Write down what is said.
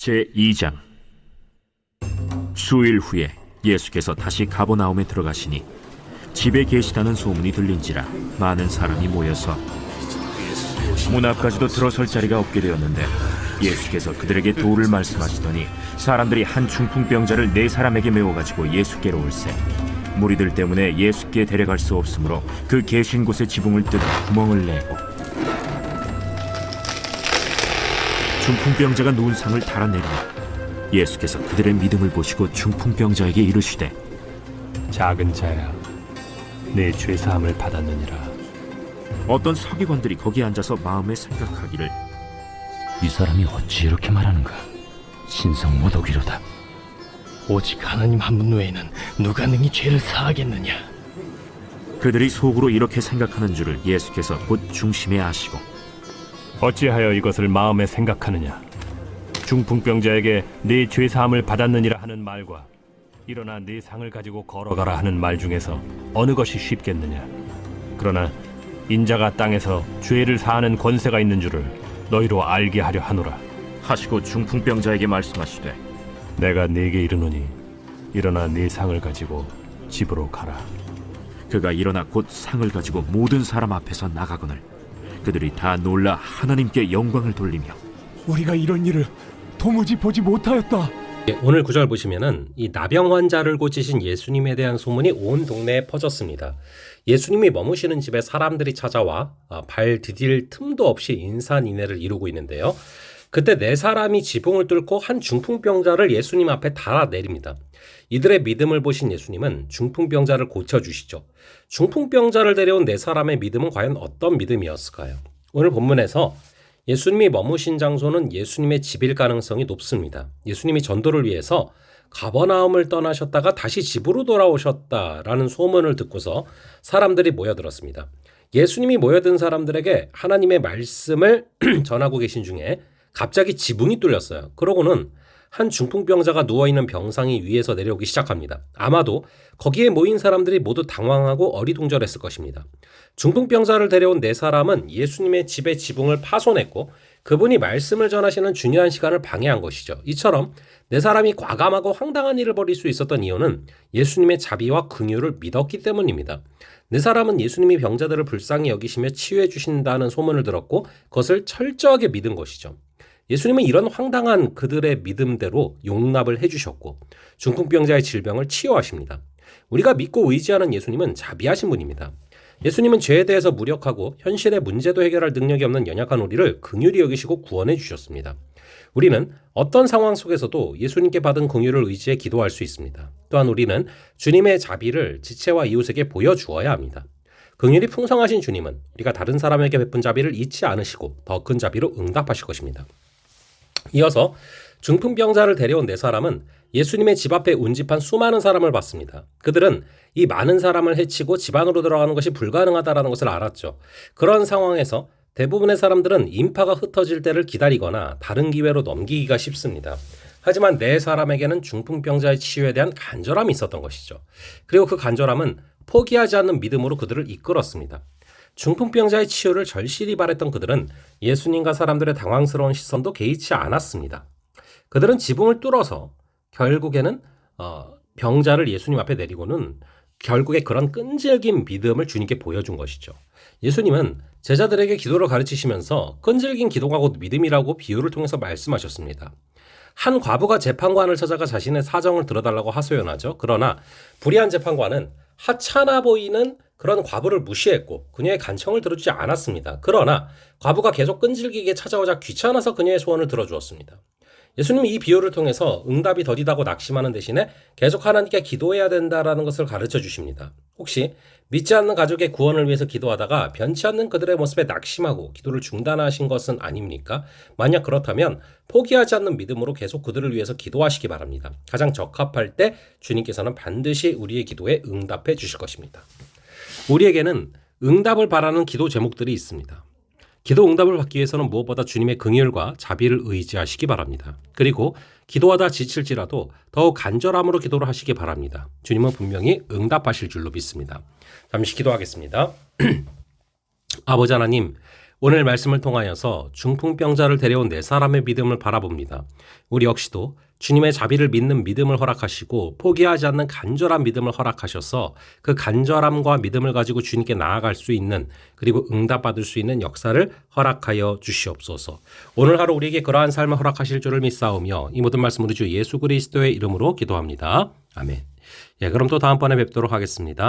제2장. 수일 후에 예수께서 다시 가버나움에 들어가시니 집에 계시다는 소문이 들린지라 많은 사람이 모여서 문 앞까지도 들어설 자리가 없게 되었는데, 예수께서 그들에게 도를 말씀하시더니 사람들이 한 중풍병자를 4사람에게 메워가지고 예수께로 올세, 무리들 때문에 예수께 데려갈 수 없으므로 그 계신 곳에 지붕을 뜯어 구멍을 내고 중풍병자가 누운 상을 달아내리니, 예수께서 그들의 믿음을 보시고 중풍병자에게 이르시되, 작은 자야, 내 죄사함을 받았느니라. 어떤 서기관들이 거기 앉아서 마음에 생각하기를, 이 사람이 어찌 이렇게 말하는가? 신성 모독이로다. 오직 하나님 한 분 외에는 누가 능히 죄를 사하겠느냐? 그들이 속으로 이렇게 생각하는 줄을 예수께서 곧 중심에 아시고, 어찌하여 이것을 마음에 생각하느냐? 중풍병자에게 네 죄사함을 받았느니라 하는 말과 일어나 네 상을 가지고 걸어가라 하는 말 중에서 어느 것이 쉽겠느냐? 그러나 인자가 땅에서 죄를 사하는 권세가 있는 줄을 너희로 알게 하려 하노라. 하시고 중풍병자에게 말씀하시되, 내가 네게 이르노니 일어나 네 상을 가지고 집으로 가라. 그가 일어나 곧 상을 가지고 모든 사람 앞에서 나가거늘 그들이 다 놀라 하나님께 영광을 돌리며, 우리가 이런 일을 도무지 보지 못하였다. 오늘 구절 보시면은 이 나병 환자를 고치신 예수님에 대한 소문이 온 동네에 퍼졌습니다. 예수님이 머무시는 집에 사람들이 찾아와 발 디딜 틈도 없이 인산인해를 이루고 있는데요. 그때 4사람이 지붕을 뚫고 한 중풍병자를 예수님 앞에 달아내립니다. 이들의 믿음을 보신 예수님은 중풍병자를 고쳐주시죠. 중풍병자를 데려온 4사람의 믿음은 과연 어떤 믿음이었을까요? 오늘 본문에서 예수님이 머무신 장소는 예수님의 집일 가능성이 높습니다. 예수님이 전도를 위해서 가버나움을 떠나셨다가 다시 집으로 돌아오셨다라는 소문을 듣고서 사람들이 모여들었습니다. 예수님이 모여든 사람들에게 하나님의 말씀을 전하고 계신 중에 갑자기 지붕이 뚫렸어요. 그러고는 한 중풍병자가 누워있는 병상이 위에서 내려오기 시작합니다. 아마도 거기에 모인 사람들이 모두 당황하고 어리둥절했을 것입니다. 중풍병자를 데려온 4사람은 예수님의 집의 지붕을 파손했고 그분이 말씀을 전하시는 중요한 시간을 방해한 것이죠. 이처럼 4사람이 과감하고 황당한 일을 벌일 수 있었던 이유는 예수님의 자비와 긍휼을 믿었기 때문입니다. 4사람은 예수님이 병자들을 불쌍히 여기시며 치유해 주신다는 소문을 들었고 그것을 철저하게 믿은 것이죠. 예수님은 이런 황당한 그들의 믿음대로 용납을 해주셨고 중풍병자의 질병을 치유하십니다. 우리가 믿고 의지하는 예수님은 자비하신 분입니다. 예수님은 죄에 대해서 무력하고 현실의 문제도 해결할 능력이 없는 연약한 우리를 긍휼히 여기시고 구원해 주셨습니다. 우리는 어떤 상황 속에서도 예수님께 받은 긍휼을 의지해 기도할 수 있습니다. 또한 우리는 주님의 자비를 지체와 이웃에게 보여주어야 합니다. 긍휼이 풍성하신 주님은 우리가 다른 사람에게 베푼 자비를 잊지 않으시고 더 큰 자비로 응답하실 것입니다. 이어서 중풍병자를 데려온 4사람은 예수님의 집 앞에 운집한 수많은 사람을 봤습니다. 그들은 이 많은 사람을 해치고 집 안으로 들어가는 것이 불가능하다는 것을 알았죠. 그런 상황에서 대부분의 사람들은 인파가 흩어질 때를 기다리거나 다른 기회로 넘기기가 쉽습니다. 하지만 4사람에게는 중풍병자의 치유에 대한 간절함이 있었던 것이죠. 그리고 그 간절함은 포기하지 않는 믿음으로 그들을 이끌었습니다. 중풍병자의 치유를 절실히 바랬던 그들은 예수님과 사람들의 당황스러운 시선도 개의치 않았습니다. 그들은 지붕을 뚫어서 결국에는 병자를 예수님 앞에 내리고는 결국에 그런 끈질긴 믿음을 주님께 보여준 것이죠. 예수님은 제자들에게 기도를 가르치시면서 끈질긴 기도가 곧 믿음이라고 비유를 통해서 말씀하셨습니다. 한 과부가 재판관을 찾아가 자신의 사정을 들어달라고 하소연하죠. 그러나 불의한 재판관은 하찮아 보이는 그런 과부를 무시했고 그녀의 간청을 들어주지 않았습니다. 그러나 과부가 계속 끈질기게 찾아오자 귀찮아서 그녀의 소원을 들어주었습니다. 예수님이 이 비유를 통해서 응답이 더디다고 낙심하는 대신에 계속 하나님께 기도해야 된다는 것을 가르쳐 주십니다. 혹시 믿지 않는 가족의 구원을 위해서 기도하다가 변치 않는 그들의 모습에 낙심하고 기도를 중단하신 것은 아닙니까? 만약 그렇다면 포기하지 않는 믿음으로 계속 그들을 위해서 기도하시기 바랍니다. 가장 적합할 때 주님께서는 반드시 우리의 기도에 응답해 주실 것입니다. 우리에게는 응답을 바라는 기도 제목들이 있습니다. 기도 응답을 받기 위해서는 무엇보다 주님의 긍휼과 자비를 의지하시기 바랍니다. 그리고 기도하다 지칠지라도 더욱 간절함으로 기도를 하시기 바랍니다. 주님은 분명히 응답하실 줄로 믿습니다. 잠시 기도하겠습니다. 아버지 하나님, 오늘 말씀을 통하여서 중풍병자를 데려온 네 사람의 믿음을 바라봅니다. 우리 역시도 주님의 자비를 믿는 믿음을 허락하시고 포기하지 않는 간절한 믿음을 허락하셔서 그 간절함과 믿음을 가지고 주님께 나아갈 수 있는 그리고 응답받을 수 있는 역사를 허락하여 주시옵소서. 오늘 하루 우리에게 그러한 삶을 허락하실 줄을 믿사오며 이 모든 말씀 우리 주 예수 그리스도의 이름으로 기도합니다. 아멘. 예, 그럼 또 다음번에 뵙도록 하겠습니다.